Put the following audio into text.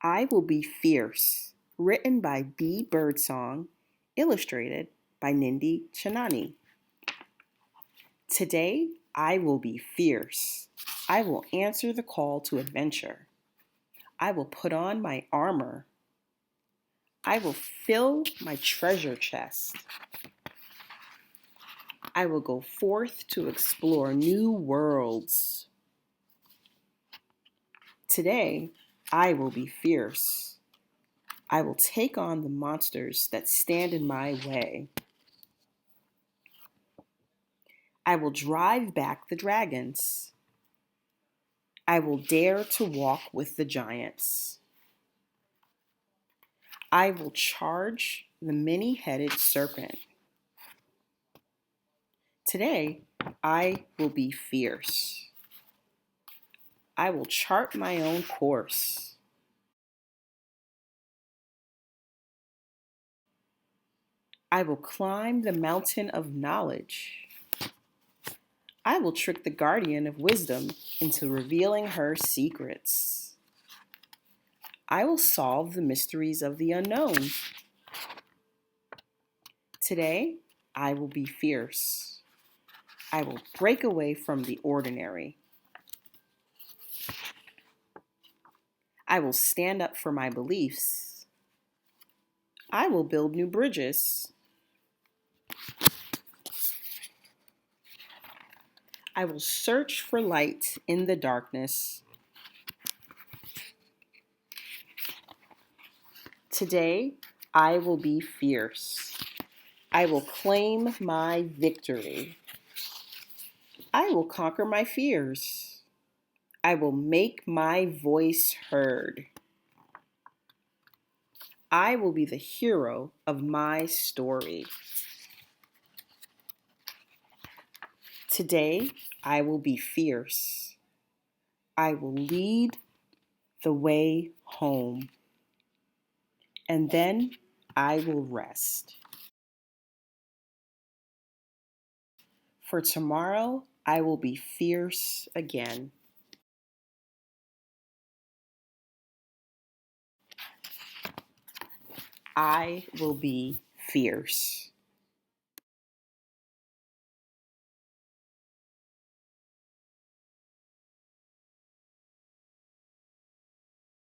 I Will Be Fierce, written by Birdsong, illustrated by Nindi Chanani. Today, I will be fierce. I will answer the call to adventure. I will put on my armor. I will fill my treasure chest. I will go forth to explore new worlds. Today, I will be fierce. I will take on the monsters that stand in my way. I will drive back the dragons. I will dare to walk with the giants. I will charge the many-headed serpent. Today, I will be fierce. I will chart my own course. I will climb the mountain of knowledge. I will trick the guardian of wisdom into revealing her secrets. I will solve the mysteries of the unknown. Today, I will be fierce. I will break away from the ordinary. I will stand up for my beliefs. I will build new bridges. I will search for light in the darkness. Today, I will be fierce. I will claim my victory. I will conquer my fears. I will make my voice heard. I will be the hero of my story. Today, I will be fierce. I will lead the way home. And then I will rest. For tomorrow, I will be fierce again. I will be fierce.